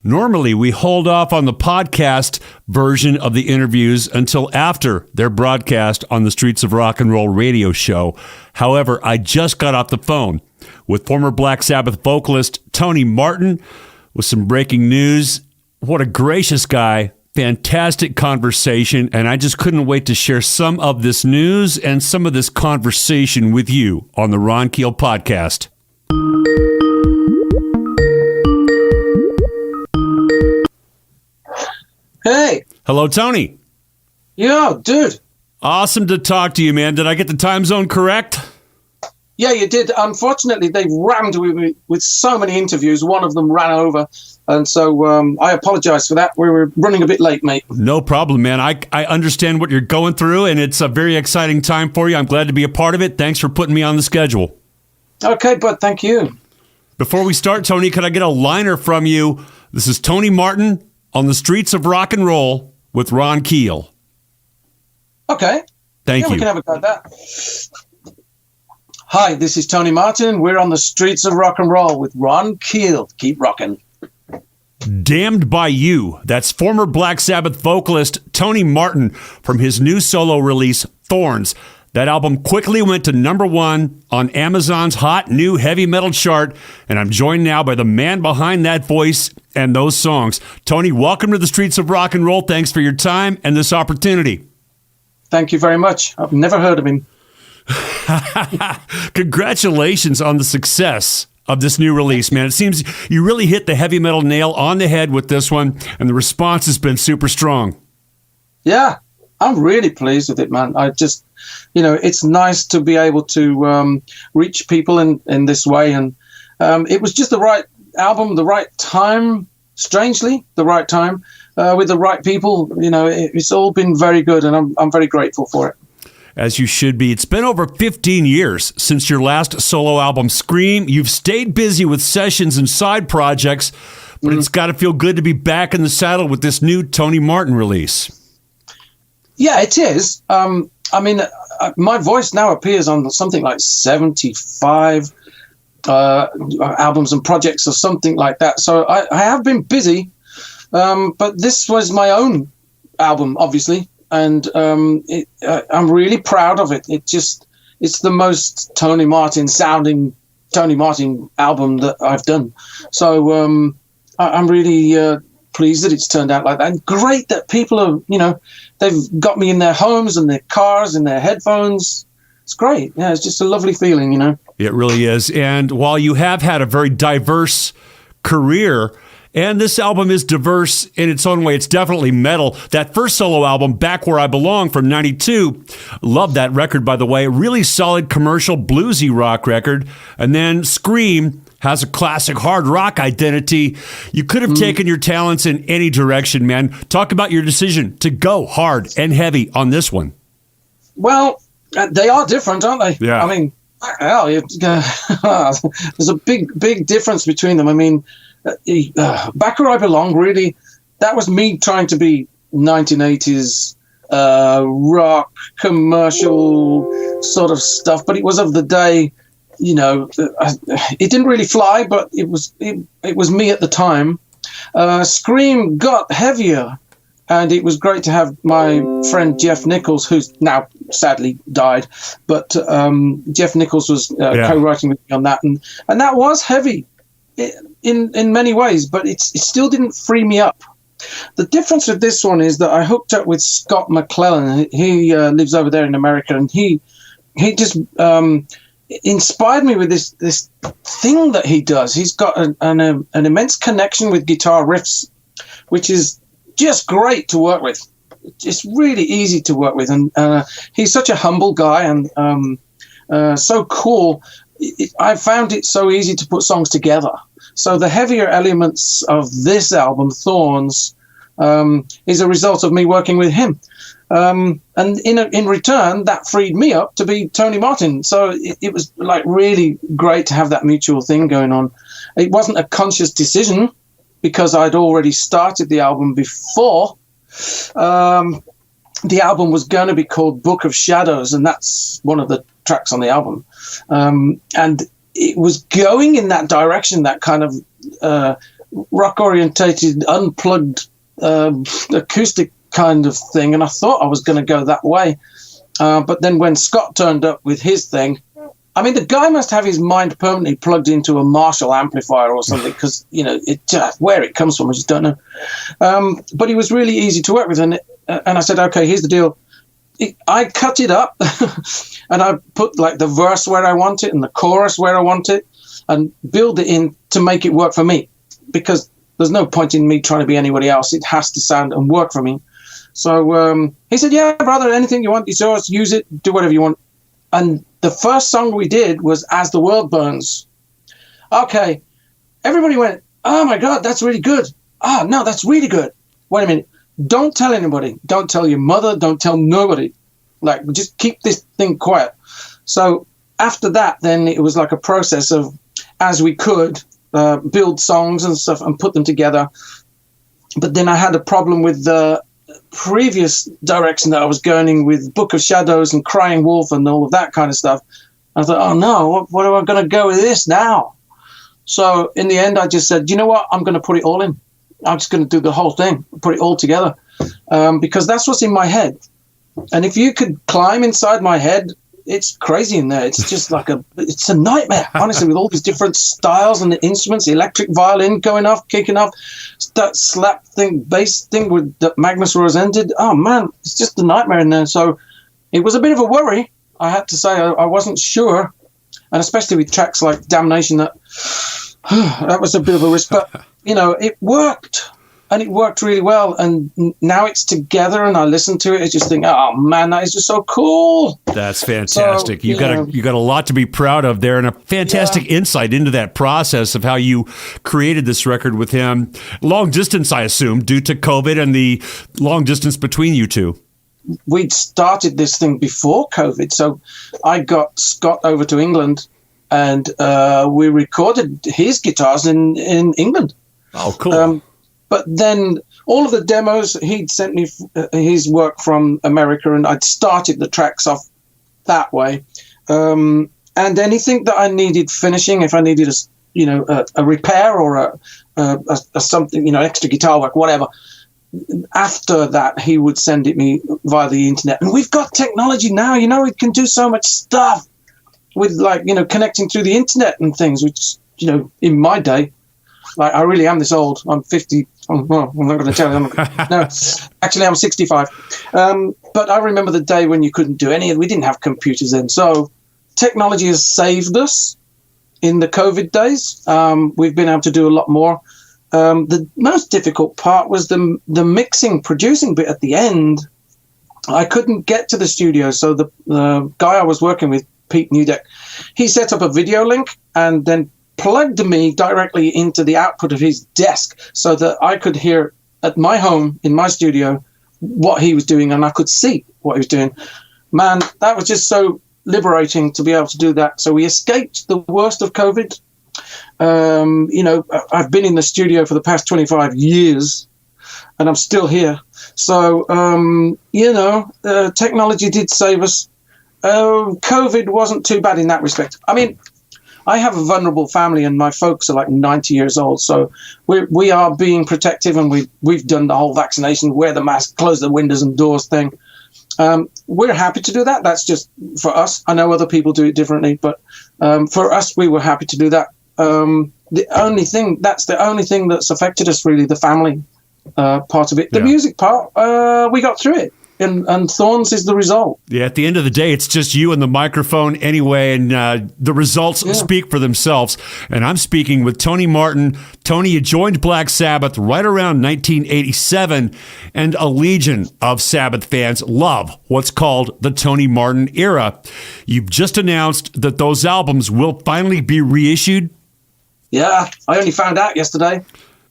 Normally, we hold off on the podcast version of the interviews until after their broadcast on the Streets of Rock and Roll radio show. However, I just got off the phone with former Black Sabbath vocalist Tony Martin with some breaking news. What a gracious guy. Fantastic conversation, and I just couldn't wait to share some of this news and some of this conversation with you on the Ron Keel podcast. Hey. Hello, Tony. Yeah, dude. Awesome to talk to you, man. Did I get the time zone correct? Yeah, you did. Unfortunately, they rammed me with so many interviews. One of them ran over. And so I apologize for that. We were running a bit late, mate. No problem, man. I understand what you're going through, and it's a very exciting time for you. I'm glad to be a part of it. Thanks for putting me on the schedule. Okay, bud. Thank you. Before we start, Tony, could I get a liner from you? This is Tony Martin on the Streets of Rock and Roll with Ron Keel. Okay. Thank you. We can have a go at that. Hi, this is Tony Martin. We're on the Streets of Rock and Roll with Ron Keel. Keep rocking. Damned by You. That's former Black Sabbath vocalist Tony Martin from his new solo release, Thorns. That album quickly went to #1 on Amazon's hot new heavy metal chart, and I'm joined now by the man behind that voice and those songs. Tony, welcome to the Streets of Rock and Roll. Thanks for your time and this opportunity. Thank you very much. I've never heard of him. Congratulations on the success of this new release, man. It seems you really hit the heavy metal nail on the head with this one, and the response has been super strong. Yeah, I'm really pleased with it, man. I just, it's nice to be able to reach people in this way. And it was just the right album, the right time, strangely, the right time, with the right people. It's all been very good, and I'm very grateful for it. As you should be. It's been over 15 years since your last solo album, Scream. You've stayed busy with sessions and side projects, but it's got to feel good to be back in the saddle with this new Tony Martin release. Yeah, it is. My voice now appears on something like 75 albums and projects or something like that. So I have been busy, but this was my own album, obviously. And I'm really proud of it. It's the most Tony Martin sounding Tony Martin album that I've done. So I'm really pleased that it's turned out like that. And great that people are, they've got me in their homes and their cars and their headphones. It's great. Yeah, it's just a lovely feeling, It really is. And while you have had a very diverse career, and this album is diverse in its own way. It's definitely metal. That first solo album, Back Where I Belong, from 92, love that record, by the way. Really solid commercial bluesy rock record. And then Scream has a classic hard rock identity. You could have taken your talents in any direction, man. Talk about your decision to go hard and heavy on this one. Well, they are different, aren't they? Yeah. I mean, hell, there's a big difference between them. I mean, Back Where I Belong, really, that was me trying to be 1980s rock, commercial sort of stuff, but it was of the day, it didn't really fly, but it was me at the time. Scream got heavier, and it was great to have my friend Jeff Nichols, who's now sadly died, but Jeff Nichols was co-writing with me on that, and that was heavy in many ways, but it still didn't free me up. The difference with this one is that I hooked up with Scott McClellan. He lives over there in America, and he just inspired me with this thing that he does. He's got an immense connection with guitar riffs, which is just great to work with. It's really easy to work with, and he's such a humble guy and so cool. I found it so easy to put songs together. So the heavier elements of this album, Thorns, is a result of me working with him. And in return, that freed me up to be Tony Martin. So it was like really great to have that mutual thing going on. It wasn't a conscious decision because I'd already started the album before. The album was going to be called Book of Shadows, and that's one of the tracks on the album. And it was going in that direction, that kind of rock orientated, unplugged acoustic kind of thing, and I thought I was going to go that way. But then when Scott turned up with his thing, I mean, the guy must have his mind permanently plugged into a Marshall amplifier or something, because, you know, it just, where it comes from, I just don't know. But he was really easy to work with, and I said, okay, here's the deal. I cut it up, and I put like the verse where I want it and the chorus where I want it, and build it in to make it work for me, because there's no point in me trying to be anybody else. It has to sound and work for me. So he said, yeah, brother, anything you want, it's yours, use it, do whatever you want. And the first song we did was As the World Burns. Okay, everybody went, oh my God, that's really good. Ah, no, that's really good. Wait a minute. Don't tell anybody. Don't tell your mother. Don't tell nobody. Like, just keep this thing quiet. So after that, then it was like a process of, as we could, build songs and stuff and put them together. But then I had a problem with the previous direction that I was going in with Book of Shadows and Crying Wolf and all of that kind of stuff. I thought, oh no, what am I going to go with this now? So in the end, I just said, you know what? I'm going to put it all in. I'm just going to do the whole thing, put it all together, because that's what's in my head. And if you could climb inside my head, it's crazy in there. It's just like it's a nightmare, honestly, with all these different styles and the instruments, the electric violin going off, kicking off, that slap thing, bass thing with that Magnus Rose ended. Oh man, it's just a nightmare in there. So it was a bit of a worry, I had to say. I wasn't sure, and especially with tracks like Damnation, that was a bit of a risk, but you know, it worked, and it worked really well. And now it's together, and I listen to it, I just think, oh man, that is just so cool. That's fantastic. So, you got a lot to be proud of there, and a fantastic insight into that process of how you created this record with him. Long distance, I assume, due to COVID and the long distance between you two. We'd started this thing before COVID, so I got Scott over to England, and we recorded his guitars in England. Oh, cool. But then all of the demos, he'd sent me his work from America, and I'd started the tracks off that way. And anything that I needed finishing, if I needed a repair or a something, you know, extra guitar work, whatever, after that he would send it me via the internet. And we've got technology now, you know, it can do so much stuff with, like, you know, connecting through the internet and things, which, you know, in my day, like, I really am this old. I'm 50. Well, I'm not going to tell you. No, actually, I'm 65. But I remember the day when you couldn't do any. We didn't have computers then. So technology has saved us in the COVID days. We've been able to do a lot more. The most difficult part was the mixing, producing bit at the end. I couldn't get to the studio. So the guy I was working with, Pete Newdeck, he set up a video link and then plugged me directly into the output of his desk so that I could hear at my home in my studio what he was doing, and I could see what he was doing. Man, that was just so liberating to be able to do that. So we escaped the worst of COVID. You know, I've been in the studio for the past 25 years and I'm still here. So, you know, technology did save us. COVID wasn't too bad in that respect. I mean, I have a vulnerable family, and my folks are like 90 years old. So we are being protective, and we've done the whole vaccination, wear the mask, close the windows and doors thing. We're happy to do that. That's just for us. I know other people do it differently, but for us, we were happy to do that. The only thing that's affected us, really, the family part of it. The music part, we got through it. And Thorns is the result. Yeah, at the end of the day, it's just you and the microphone anyway, and the results speak for themselves. And I'm speaking with Tony Martin. Tony, you joined Black Sabbath right around 1987, and a legion of Sabbath fans love what's called the Tony Martin era. You've just announced that those albums will finally be reissued. Yeah, I only found out yesterday.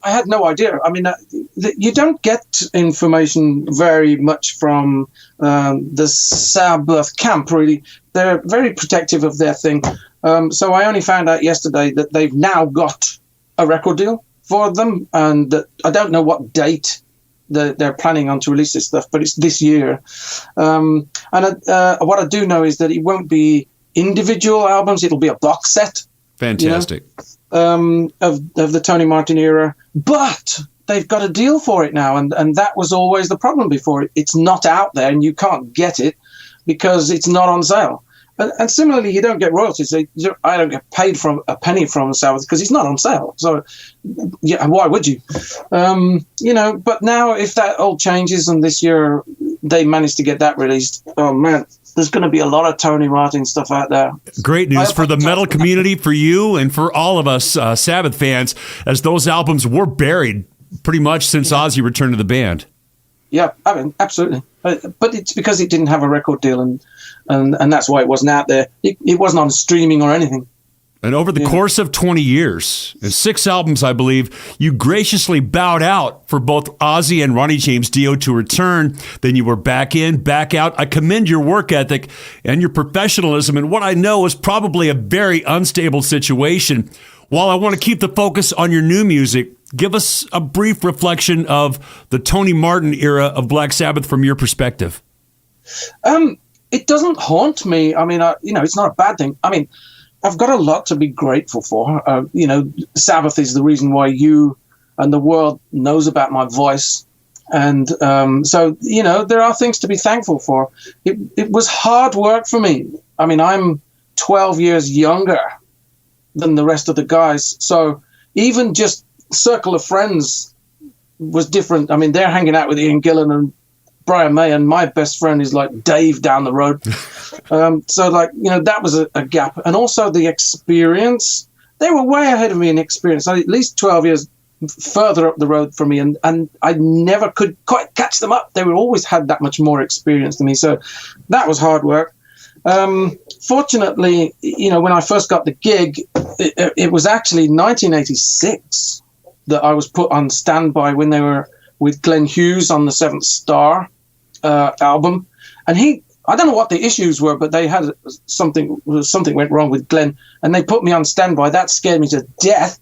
I had no idea. I mean, you don't get information very much from the Sabbath camp, really. They're very protective of their thing. So I only found out yesterday that they've now got a record deal for them, and that I don't know what date they're planning on to release this stuff, but it's this year. And what I do know is that it won't be individual albums. It'll be a box set. Fantastic. You know, of the Tony Martin era. But they've got a deal for it now, and that was always the problem before. It's not out there, and you can't get it because it's not on sale. And similarly, you don't get royalties. I don't get paid from a penny from Sabbath because it's not on sale. So, yeah, why would you? But now if that all changes and this year they managed to get that released, oh man, there's going to be a lot of Tony Martin stuff out there. Great news for the metal community, for you, and for all of us Sabbath fans, as those albums were buried pretty much since Ozzy returned to the band. Yeah, I mean, absolutely. But it's because it didn't have a record deal, and that's why it wasn't out there. It wasn't on streaming or anything. And over the course of 20 years, and 6 albums, I believe, you graciously bowed out for both Ozzy and Ronnie James Dio to return. Then you were back in, back out. I commend your work ethic and your professionalism in what I know is probably a very unstable situation. While I want to keep the focus on your new music, give us a brief reflection of the Tony Martin era of Black Sabbath from your perspective. It doesn't haunt me. I mean, it's not a bad thing. I mean, I've got a lot to be grateful for. Sabbath is the reason why you and the world knows about my voice. And so, there are things to be thankful for. It was hard work for me. I mean, I'm 12 years younger than the rest of the guys. So even just circle of friends was different. I mean, they're hanging out with Ian Gillan and Brian May, and my best friend is like Dave down the road. So that was a gap. And also the experience, they were way ahead of me in experience, at least 12 years further up the road from me. And I never could quite catch them up. They were always had that much more experience than me. So that was hard work. Fortunately, when I first got the gig, it was actually 1986 that I was put on standby when they were with Glenn Hughes on the Seventh Star album. And I don't know what the issues were, but they had something went wrong with Glenn, and they put me on standby. That scared me to death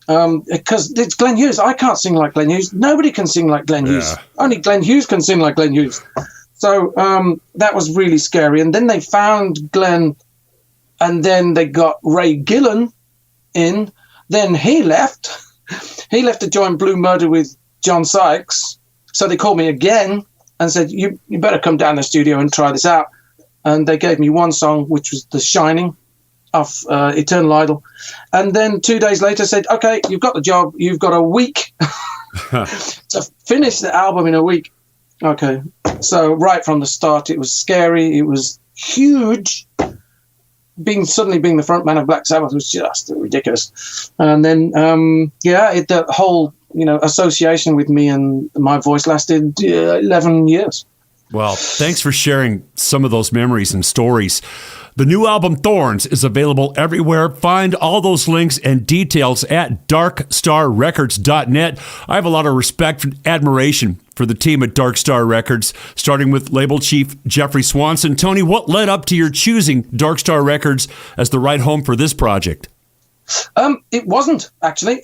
because it's Glenn Hughes. I can't sing like Glenn Hughes. Nobody can sing like Glenn Hughes. Only Glenn Hughes can sing like Glenn Hughes. So that was really scary. And then they found Glenn, and then they got Ray Gillan in. Then he left. He left to join Blue Murder with John Sykes. So they called me again and said, you better come down the studio and try this out. And they gave me one song, which was The Shining off Eternal Idol. And then 2 days later said, okay, you've got the job. You've got a week to finish the album in a week. Okay. So right from the start, it was scary. It was huge. Suddenly being the front man of Black Sabbath was just ridiculous. And then, the whole, association with me and my voice lasted 11 years. Well, thanks for sharing some of those memories and stories. The new album, Thorns, is available everywhere. Find all those links and details at darkstarrecords.net. I have a lot of respect and admiration for the team at Darkstar Records, starting with label chief Jeffrey Swanson. Tony, what led up to your choosing Darkstar Records as the right home for this project? It wasn't, actually.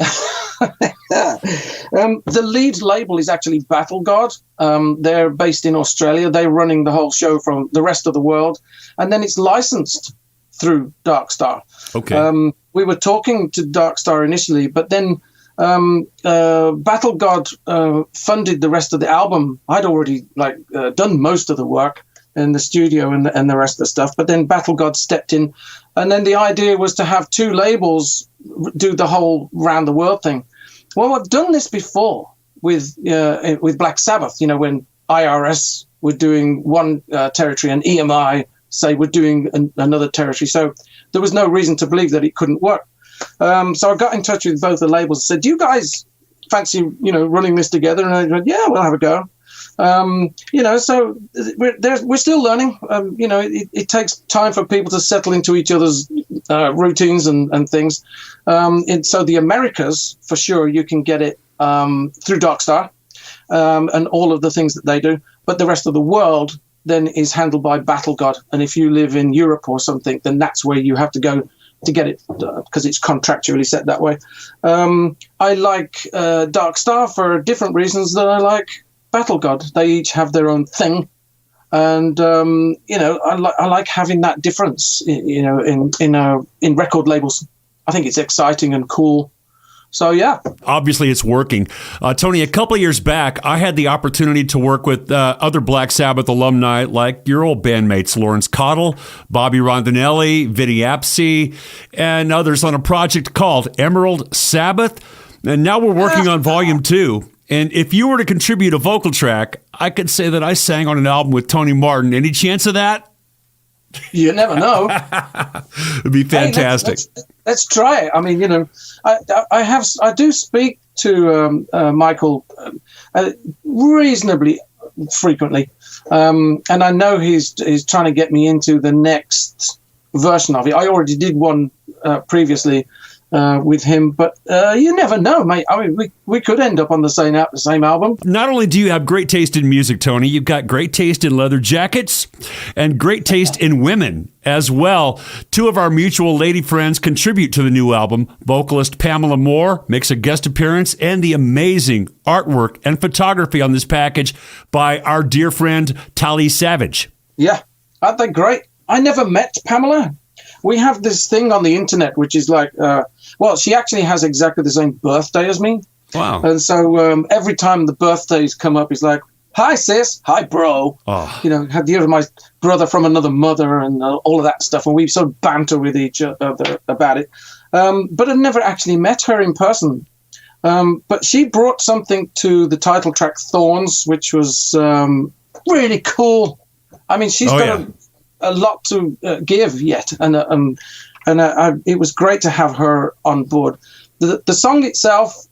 The lead label is actually Battle God. They're based in Australia. They're running the whole show from the rest of the world. And then it's licensed through Darkstar. Okay. We were talking to Darkstar initially, but then Battle God funded the rest of the album. I'd already done most of the work in the studio and the rest of the stuff, but then Battle God stepped in, and then the idea was to have 2 labels do the whole round the world thing. Well, I've done this before with Black Sabbath. When IRS were doing one territory and EMI say we're doing another territory, so there was no reason to believe that it couldn't work. So I got in touch with both the labels and said, do you guys fancy, running this together? And I said, yeah, we'll have a go. So we're still learning. It takes time for people to settle into each other's routines and things. And so the Americas, for sure, you can get it through Darkstar and all of the things that they do. But the rest of the world then is handled by Battle God. And if you live in Europe or something, then that's where you have to go to get it, because it's contractually set that way. I like Darkstar for different reasons than I like Battle God. They each have their own thing, and I like having that difference, in record labels. I think it's exciting and cool. So, yeah. Obviously, it's working. Tony, a couple of years back, I had the opportunity to work with other Black Sabbath alumni like your old bandmates, Lawrence Cottle, Bobby Rondinelli, Vinny Appice, and others on a project called Emerald Sabbath. And now we're working on Volume 2. And if you were to contribute a vocal track, I could say that I sang on an album with Tony Martin. Any chance of that? You never know. It'd be fantastic. Hey, let's try it. I mean, I do speak to Michael reasonably frequently, and I know he's trying to get me into the next version of it. I already did one previously with him, but you never know, mate. I mean, we could end up on the same album. Not only do you have great taste in music, Tony, you've got great taste in leather jackets and great taste in women as well. Two of our mutual lady friends contribute to the new album. Vocalist Pamela Moore makes a guest appearance, and the amazing artwork and photography on this package by our dear friend Tali Savage. Yeah, aren't they great? I never met Pamela. We have this thing on the internet, which is like, she actually has exactly the same birthday as me. Wow. And so every time the birthdays come up, it's like, hi, sis. Hi, bro. Oh. Had the other my brother from another mother and all of that stuff. And we sort of banter with each other about it. But I've never actually met her in person. But she brought something to the title track, Thorns, which was really cool. I mean, she's got a lot to give yet, and it was great to have her on board. The song itself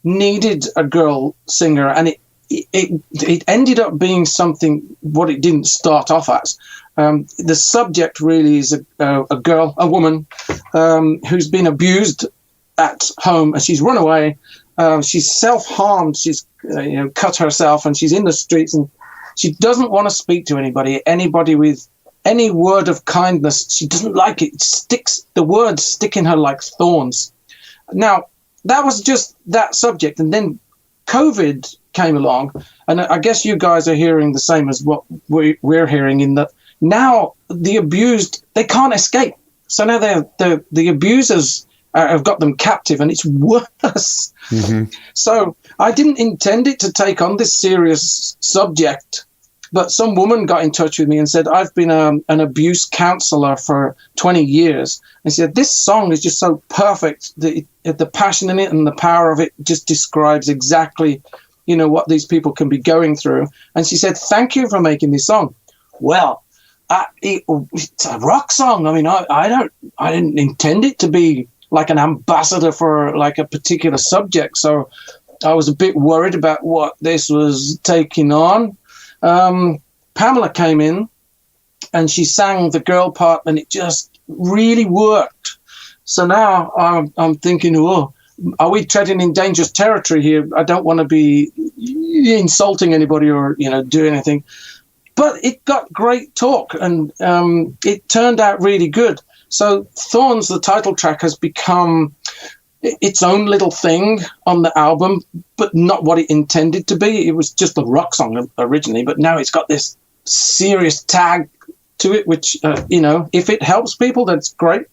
needed a girl singer, and it ended up being something what it didn't start off as. The subject really is a woman who's been abused at home, and she's run away. She's self-harmed. She's cut herself, and she's in the streets, and she doesn't want to speak to anybody with any word of kindness. She doesn't like it. The words stick in her like thorns. Now, that was just that subject. And then COVID came along, and I guess you guys are hearing the same as what we're hearing, in that now the abused, they can't escape. So now the abusers have got them captive, and it's worse. Mm-hmm. So I didn't intend it to take on this serious subject, but some woman got in touch with me and said, I've been an abuse counselor for 20 years. And she said, this song is just so perfect. The passion in it and the power of it just describes exactly, what these people can be going through. And she said, thank you for making this song. Well, it's a rock song. I mean, I didn't intend it to be like an ambassador for like a particular subject. So I was a bit worried about what this was taking on. Pamela came in and she sang the girl part, and it just really worked. So now I'm thinking, are we treading in dangerous territory here? I don't want to be insulting anybody or, do anything. But it got great talk, and it turned out really good. So Thorns, the title track, has become its own little thing on the album, but not what it intended to be. It was just a rock song originally, but now it's got this serious tag to it, which, if it helps people, that's great.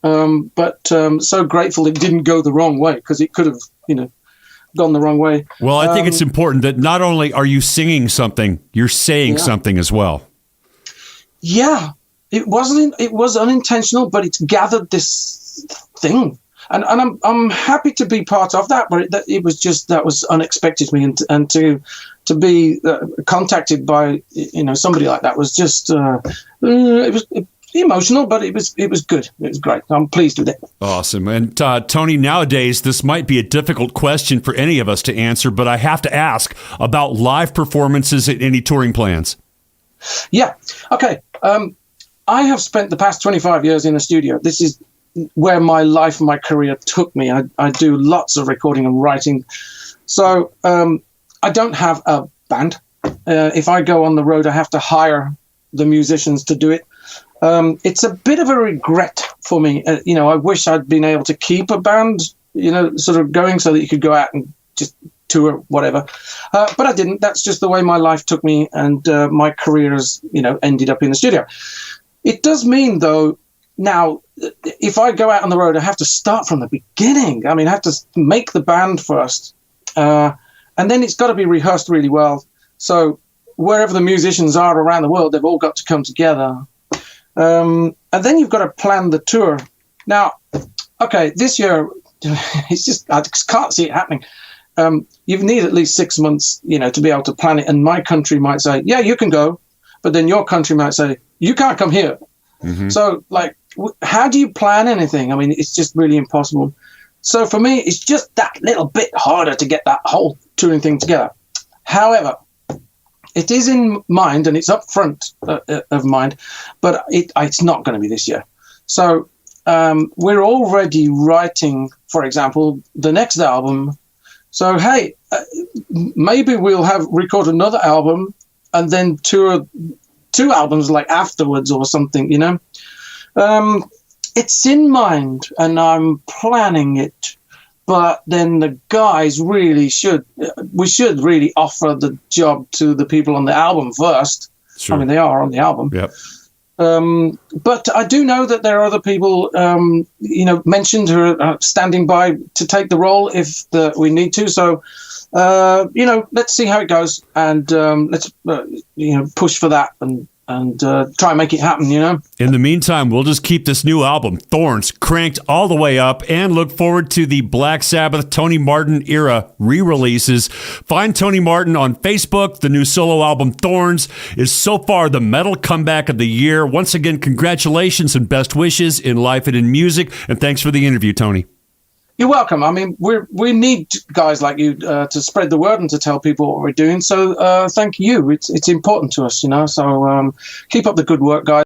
But so grateful it didn't go the wrong way, because it could have, gone the wrong way. Well, I think it's important that not only are you singing something, you're saying something as well. Yeah. It was unintentional, but it's gathered this thing. And I'm happy to be part of that, but it was just, that was unexpected to me, and to be contacted by somebody like that was just it was emotional, but it was good. It was great. I'm pleased with it. Awesome. And Tony, nowadays this might be a difficult question for any of us to answer, but I have to ask about live performances and any touring plans. Yeah. Okay. I have spent the past 25 years in the studio. This is where my life and my career took me. I do lots of recording and writing. So I don't have a band. If I go on the road, I have to hire the musicians to do it. It's a bit of a regret for me. I wish I'd been able to keep a band, sort of going so that you could go out and just tour, whatever. But I didn't. That's just the way my life took me, and my career has, ended up in the studio. It does mean, though, Now, if I go out on the road, I have to start from the beginning. I mean, I have to make the band first. And then it's got to be rehearsed really well. So wherever the musicians are around the world, they've all got to come together. And then you've got to plan the tour. Now, okay, this year, it's just, I just can't see it happening. You need at least 6 months, to be able to plan it. And my country might say, yeah, you can go. But then your country might say, you can't come here. Mm-hmm. So, like, how do you plan anything? I mean, it's just really impossible. So for me, it's just that little bit harder to get that whole touring thing together. However, it is in mind and it's up front of mind, but it's not going to be this year. So we're already writing, for example, the next album. So, hey, maybe we'll record another album and then tour 2 albums like afterwards or something, It's in mind and I'm planning it, but then the guys we should really offer the job to the people on the album first. Sure. I mean, they are on the album. Yep. But I do know that there are other people, mentioned who are standing by to take the role if we need to. So, let's see how it goes, and let's push for that and try and make it happen, In the meantime, we'll just keep this new album, Thorns, cranked all the way up and look forward to the Black Sabbath, Tony Martin era re-releases. Find Tony Martin on Facebook. The new solo album, Thorns, is so far the metal comeback of the year. Once again, congratulations and best wishes in life and in music. And thanks for the interview, Tony. You're welcome. I mean, we need guys like you to spread the word and to tell people what we're doing. So thank you. It's important to us, So keep up the good work, guys.